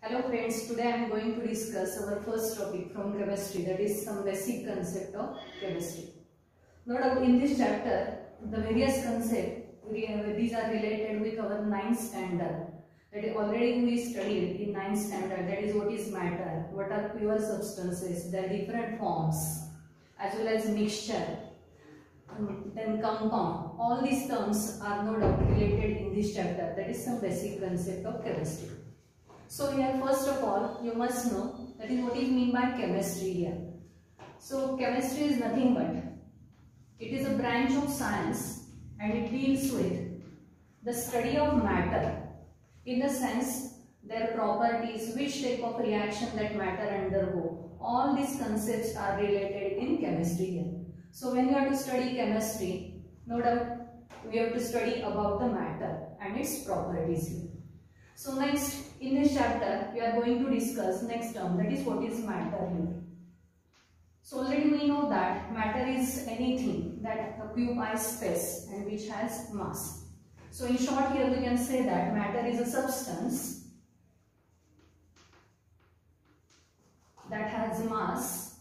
Hello friends, today I am going to discuss our first topic from chemistry, that is some basic concept of chemistry. No doubt in this chapter, the various concepts, these are related with our 9th standard. That is already we studied in 9th standard, that is what is matter, what are pure substances, their different forms, as well as mixture, then compound. All these terms are no doubt related in this chapter, that is some basic concept of chemistry. So here first of all you must know that is what is mean by chemistry here. So chemistry is nothing but it is a branch of science and it deals with the study of matter in the sense their properties, which type of reaction that matter undergo. All these concepts are related in chemistry here. So when you have to study chemistry, no doubt we have to study about the matter and its properties here. So next in this chapter we are going to discuss next term, that is what is matter here. So already we know that matter is anything that occupies space and which has mass. So in short here we can say that matter is a substance that has mass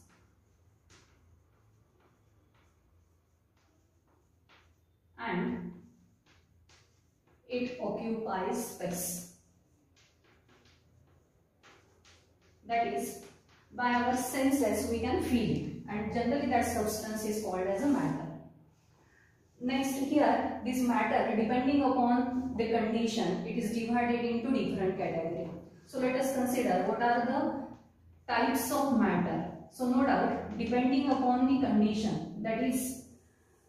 and it occupies space. That is, by our senses we can feel it, and generally that substance is called as a matter. Next here, this matter, depending upon the condition, it is divided into different categories. So let us consider what are the types of matter. So no doubt, depending upon the condition, that is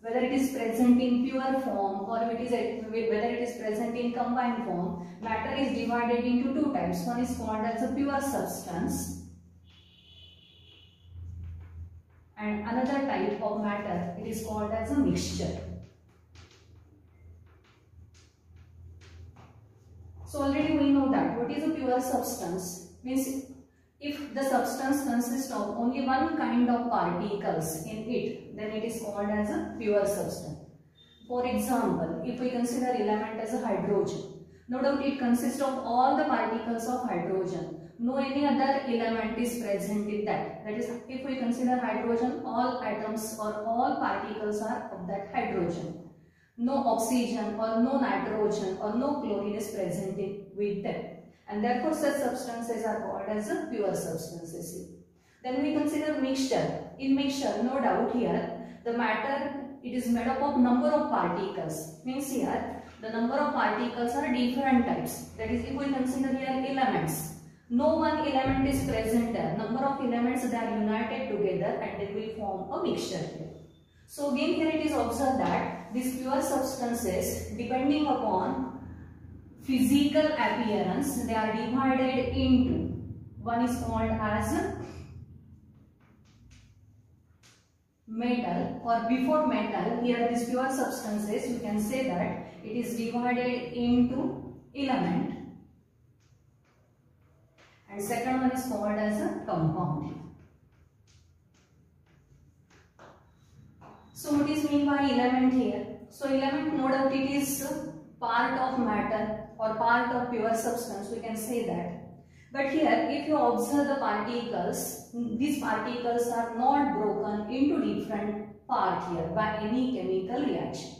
whether it is present in pure form or whether it is present in combined form, matter is divided into two types. One is called as a pure substance and another type of matter, it is called as a mixture. So already we know that what is a pure substance means if the substance consists of only one kind of particles in it, then it is called as a pure substance. For example, if we consider element as a hydrogen, no doubt it consists of all the particles of hydrogen. No any other element is present in that. That is, if we consider hydrogen, all atoms or all particles are of that hydrogen. No oxygen or no nitrogen or no chlorine is present with them. And therefore such substances are called as a pure substances. Then we consider mixture. In mixture, no doubt here, the matter, it is made up of number of particles. Means here, the number of particles are different types. That is, if we consider here elements, no one element is present there. Number of elements, they are united together and they will form a mixture here. So again here it is observed that these pure substances, depending upon physical appearance, they are divided into, one is called as metal, or before metal, here these pure substances, you can say that it is divided into element, and second one is called as a compound. So what is mean by element here? So element, no doubt it is part of matter or part of pure substance, we can say that. But here if you observe the particles, these particles are not broken into different parts here by any chemical reaction.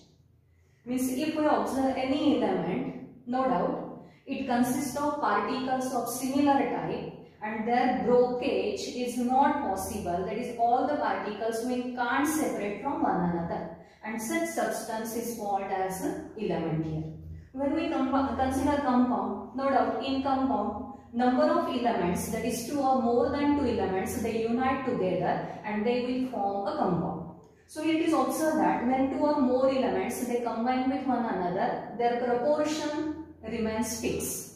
Means if we observe any element, no doubt it consists of particles of similar type and their brokerage is not possible. That is, all the particles we can't separate from one another, and such substance is called as an element here. When we consider compound, no doubt in compound, number of elements, that is two or more than two elements, they unite together and they will form a compound. So it is observed that when two or more elements, they combine with one another, their proportion remains fixed.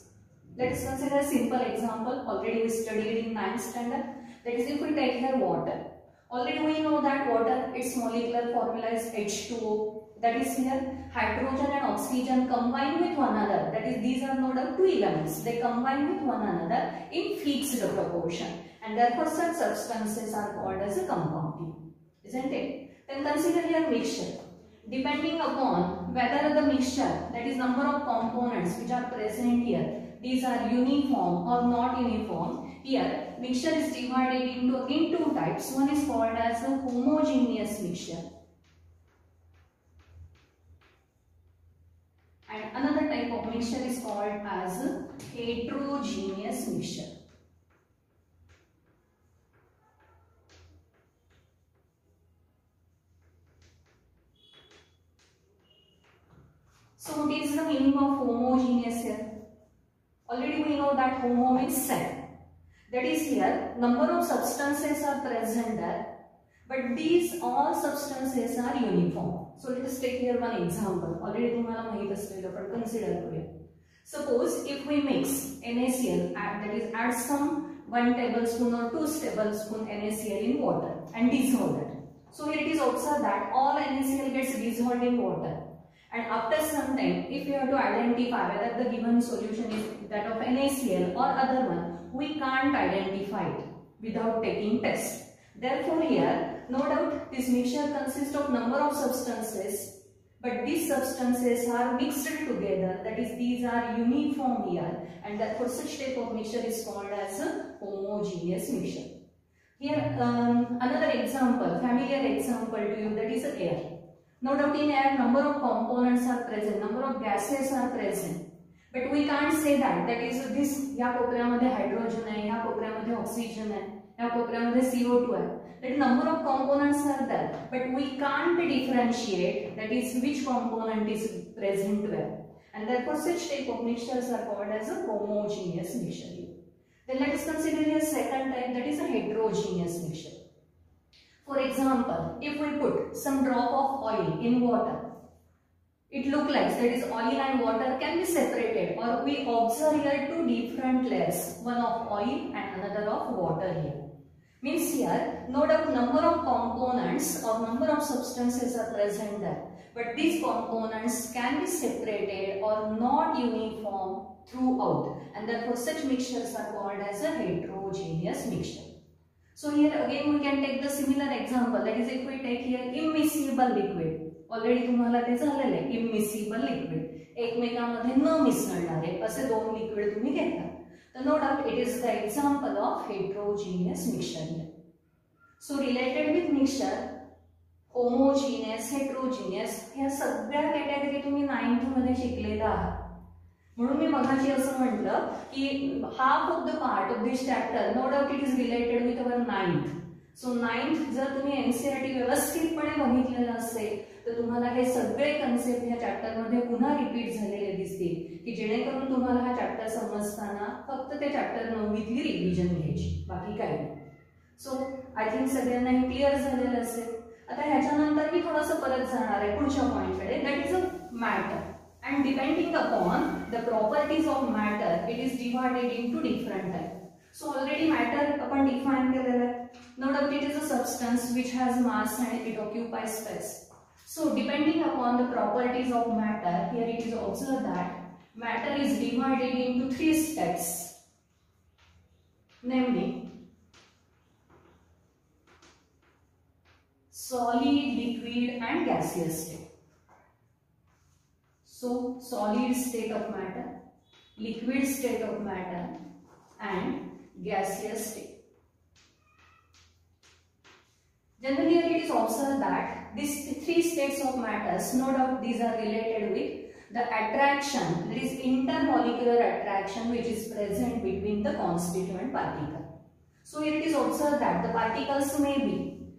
Let us consider a simple example, already we studied in 9th standard. That is, if we take here water. Already we know that water, its molecular formula is H2O. That is here, hydrogen and oxygen combine with one another. That is, these are no doubt two elements. They combine with one another in fixed proportion. And therefore such substances are called as a compound. Isn't it? Then consider here mixture. Depending upon whether the mixture, that is number of components which are present here, these are uniform or not uniform, here mixture is divided in two types. One is called as a homogeneous mixture and another type of mixture is called as a heterogeneous mixture. So what is the meaning of homogeneous here? Already we know that homo means same. That is here number of substances are present there, but these all substances are uniform. So let us take here one example. Already तुम्हाला माहित असलेलं पण consider करूया. Suppose if we mix NaCl, that is add some 1 tablespoon or 2 tablespoon NaCl in water and dissolve it. So here it is observed that all NaCl gets dissolved in water. And after some time, if you have to identify whether the given solution is that of NaCl or other one, we can't identify it without taking test. Therefore here, no doubt this mixture consists of number of substances, but these substances are mixed together, that is these are uniform here, and therefore such type of mixture is called as a homogeneous mixture. Here another example, familiar example to you, that is air. No doubt in air number of components are present, number of gases are present, but we can't say that is this या कोपऱ्यामध्ये hydrogen आहे, या कोपऱ्यामध्ये oxygen आहे, या कोपऱ्यामध्ये CO2 आहे. That number of components are there, but we can't differentiate that is which component is present where, and therefore such type of mixtures are called as a homogeneous mixture. Then let us consider a second type, that is a heterogeneous mixture. For example, if we put some drop of oil in water, it looks like that is oil and water can be separated, or we observe here two different layers, one of oil and another of water here. Means here, no doubt number of components or number of substances are present there, but these components can be separated or not uniform throughout, and therefore such mixtures are called as a heterogeneous mixture. So here again we can take the similar example, that is if we take here immiscible liquid. Already तुम्हाला ते झालेलं आहे, immiscible liquid. एकमेकांमध्ये न मिसळणारे असे दोन liquid तुम्ही घेता. तर no doubt it is the example of heterogeneous mixture here. So related with mixture, homogeneous, heterogeneous ह्या सगळ्या कॅटेगरी तुम्ही 9th मध्ये शिकलेला आहात. म्हणून मी मगाशी असं म्हटलं की half of the part of this chapter no doubt it is related with our 9th. So 9th जर तुम्ही NCERT व्यवस्थितपणे बघितलेलं असेल तर तुम्हाला हे सगळे कन्सेप्ट ह्या चॅप्टर मध्ये पुन्हा रिपीट झालेले दिसतील की जेणेकरून तुम्हाला हा चॅप्टर समजताना फक्त ते चॅप्टर 9वीतली रिव्हिजन घ्यायची, बाकी काही नाही. सो आय थिंक सगळ्यांना हे क्लिअर झालेलं असेल. आता ह्याच्यानंतर मी थोडंसं परत जाणार आहे पुढच्या पॉइंटकडे, that is a matter. And depending upon the properties of matter, it is divided into different types. So already matter upon define केलेला आहे. No doubt it is a substance which has mass and it occupies space. So depending upon the properties of matter, here it is observed that matter is divided into 3 states, namely solid, liquid and gaseous state. So solid state of matter, liquid state of matter and gaseous state. Generally it is observed that these 3 states of matters, no doubt these are related with the attraction, that is intermolecular attraction which is present between the constituent particle. So here it is observed that the particles may be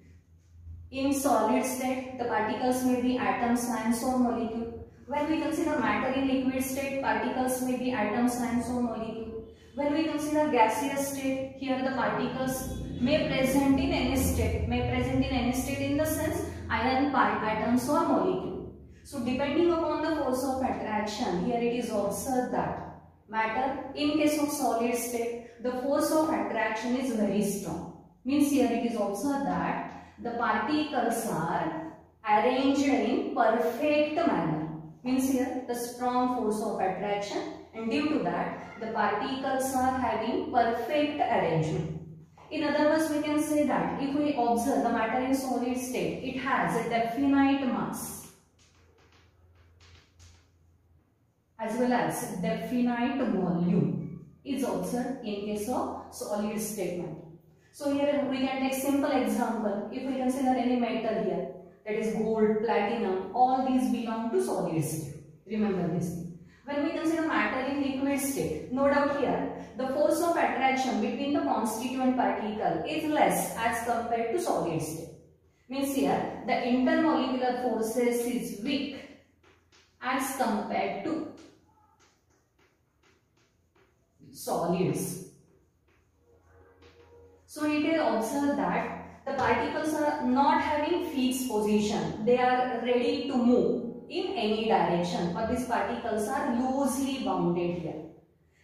in solid state, the particles may be atoms, ions or molecule. When we consider matter in liquid state, particles may be atoms, ions or molecule. When we consider gaseous state, here the particles may present in any state, in the sense ion, atoms or molecule. So depending upon the force of attraction, here it is observed that matter in case of solid state, the force of attraction is very strong. Means here it is observed that the particles are arranged in perfect manner. Means here the strong force of attraction, and due to that the particles are having perfect arrangement. In other words, we can say that if we observe the matter in solid state, it has a definite mass as well as definite volume is observed in case of solid statement. So here we can take simple example. If we consider any metal here, that is gold, platinum, all these belong to solid state. Remember this thing. When we consider matter in liquid state, no doubt here the force of attraction between the constituent particle is less as compared to solid state. Means here the intermolecular forces is weak as compared to solids. So it is observed that the particles are not having fixed position. They are ready to move in any direction, but these particles are loosely bounded here.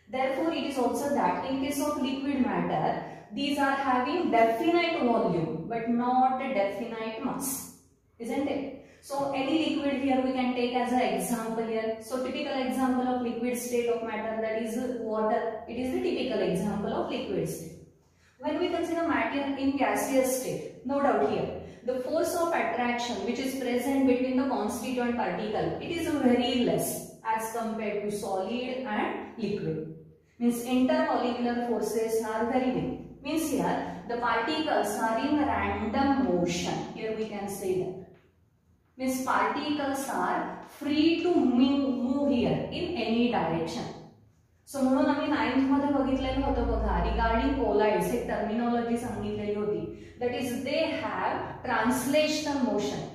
Therefore, it is observed that in case of liquid matter, these are having definite volume but not a definite mass, isn't it? So any liquid here we can take as an example here. So typical example of liquid state of matter, that is water. It is the typical example of liquid state. When we consider matter in gaseous state, no doubt here the force of attraction which is present between the constituent particle, it is very less as compared to solid and liquid. Means intermolecular forces are very weak. Means here the particles are in random motion. Here we can say that. Means particles are free to move here in any direction. सो म्हणून आम्ही 9th मध्ये बघितलेलं होतं बघा, regarding collides एक terminology सांगितलेली होती, that is they have translational motion,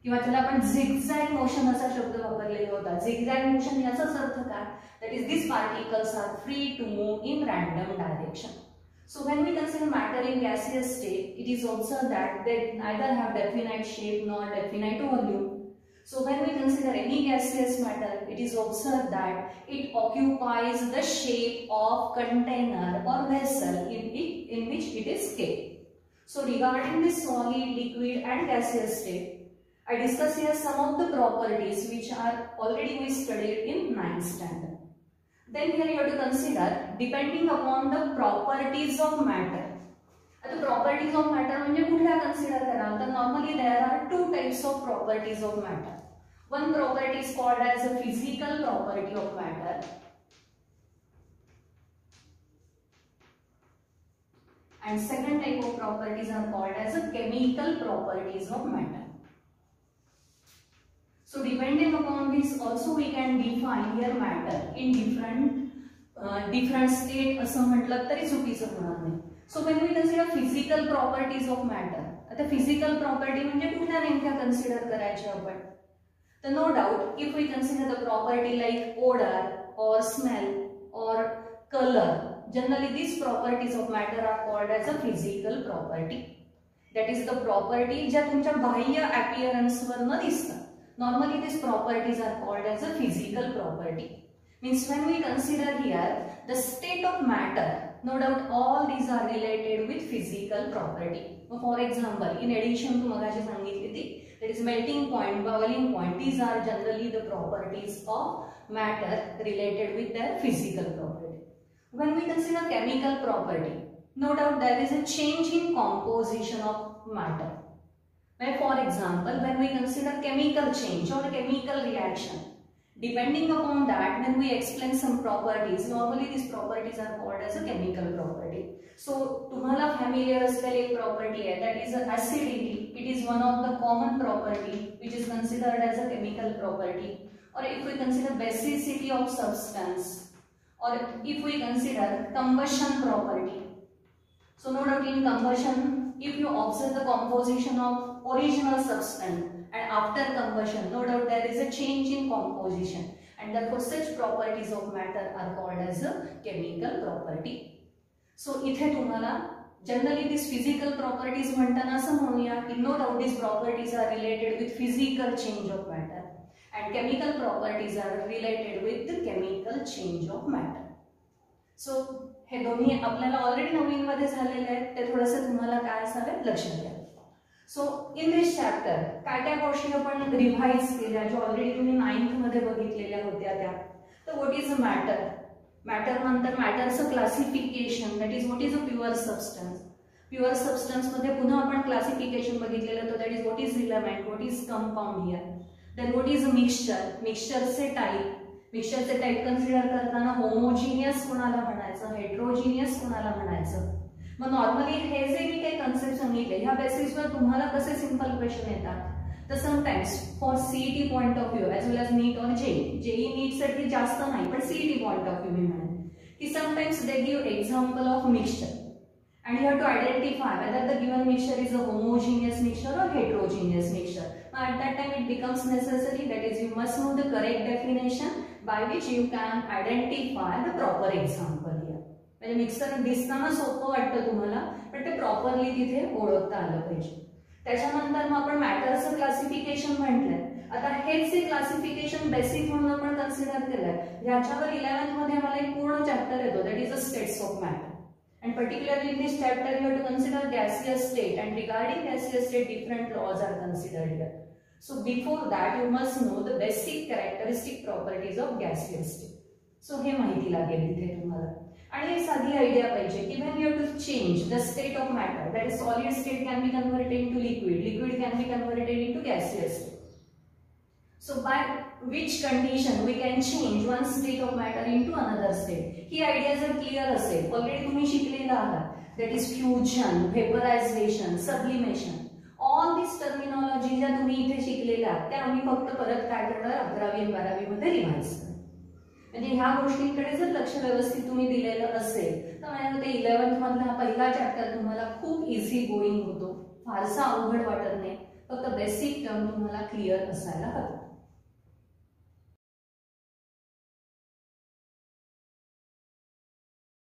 किंवा त्याला आपण झिगझॅग मोशन असा शब्द वापरलेला होता. झिगझॅग मोशन याचाच अर्थ काय, that is this particles are free to move in random direction. So when we consider matter in gaseous state, it is observed that they neither have definite shape nor definite volume. So when we consider any gaseous matter, it is observed that it occupies the shape of container or vessel in which it is kept. So regarding this solid, liquid and gaseous state, I discuss here some of the properties which are already we studied in 9th standard. Then here you have to consider depending upon the properties of matter. आता properties of matter म्हणजे कुठल्या consider कराल तर normally there are two types of properties of matter. One property is called as a physical property of matter, and second type of properties are called as a chemical properties of matter. So depending upon this also we can define here matter in different state असं म्हटलं तरी चुकीचं होणार नाही. So when we consider physical properties of matter, आता physical property म्हणजे कुठल्या नेमक्या कन्सिडर करायच्या आपण, तर no doubt if we consider the property like odor or smell or color, generally these properties of matter are called as a physical property. That is the property ज्या तुमच्या बाह्य appearance वर न दिसतात. Normally these properties are called as a physical property. Means when we consider here the state of matter, no doubt all these are related with physical property. For example, in addition to मगाशी सांगितली ती, that is melting point, boiling point, these are generally the properties of matter related with their physical property. When we consider chemical property, no doubt there is a change in composition of matter. For example, when we consider chemical change or chemical reaction, depending upon that, when we explain some properties, normally these properties are called as a chemical property. So, तुम्हाला familiar असलेली एक property है, that is acidity. It is one of the common property which is considered as a chemical property. Or if we consider basicity of substance, or if we consider combustion property. So, no doubt in combustion, if you observe the composition of original substance and after combustion, no doubt there is a change in composition, and therefore such properties of matter are called as a chemical property. So इथे तुम्हाला generally these physical properties म्हणताना असं म्हणूया की no doubt these properties are related with physical change of matter and chemical properties are related with the chemical change of matter. So हे दोन्ही आपल्याला already नवीन मध्ये झालेले आहेत, ते थोडंसं तुम्हाला काय असावे लक्षात घ्या. सो इन दिस चॅप्टर काय गोष्टी आपण रिवाइज केल्या जो ऑलरेडी तुम्ही 9th मध्ये बघितलेल्या होत्या त्या. तर what is a matter, matter नंतर मॅटरचं classification, that is what is a pure substance. Pure substance मध्ये पुन्हा आपण क्लासिफिकेशन बघितलेलं होतं, that is what is element, what is compound here. Then what is a mixture, मिक्सचरचे टाइप, मिक्सचरचे type consider करताना होमोजिनियस कोणाला म्हणायचं, हेट्रोजिनियस कोणाला म्हणायचं. मग नॉर्मली हे जे मी काही कन्सेप्ट सांगितले ह्या बेसिसवर तुम्हाला कसे सिंपल क्वेश्चन येतात. तर sometimes for CET point of view as well as NEET और जेई नीट साठी जास्त नाही पण सीईटी पॉइंट ऑफ व्ह्यू मी म्हणेन की sometimes they give example of mixture and you have to identify whether the given mixture is a homogeneous mixture or heterogeneous mixture. At that time it becomes necessary, that is you must know the correct definition by which you can identify the proper example here. म्हणजे mixer दिसताना सोपं वाटतं तुम्हाला पण ते properly तिथे ओळखता आलं पाहिजे. त्याच्यानंतर मग आपण मॅटरचं क्लासिफिकेशन म्हटलंय. आता हेच जे क्लासिफिकेशन बेसिक म्हणून आपण कन्सिडर केलंय ह्याच्यावर 11th मध्ये आम्हाला एक पूर्ण चॅप्टर येतो, that is a states of matter. And particularly in this chapter you have to consider gaseous state, and regarding gaseous state different laws are considered here. So before that you must know the basic characteristic properties of gaseous state. So हे माहिती लागेल तिथे तुम्हाला. आणि एक साधी idea पाहिजे की when you have to change the state of matter, that is solid state can be converted into liquid, liquid can be converted into gaseous state. So by which condition we can change one state of matter into another state. ही idea जर clear असेल, already तुम्ही शिकलेला आहात, that is fusion, vaporisation, sublimation, all this terminology ज्या तुम्ही इथे शिकलेल्या आहात त्या आम्ही फक्त परत काय करणार 11वी आणि 12वी मध्ये रिवाइज करणार. म्हणजे ह्या गोष्टींकडे जर लक्ष व्यवस्थित तुम्ही दिलेलं असेल तर माझ्या मते 11th मधला हा पहिला चॅप्टर तुम्हाला खूप इझी गोईंग होतो, फारसा अवघड वाटत नाही, फक्त बेसिक टर्म तुम्हाला क्लिअर असायला हवं.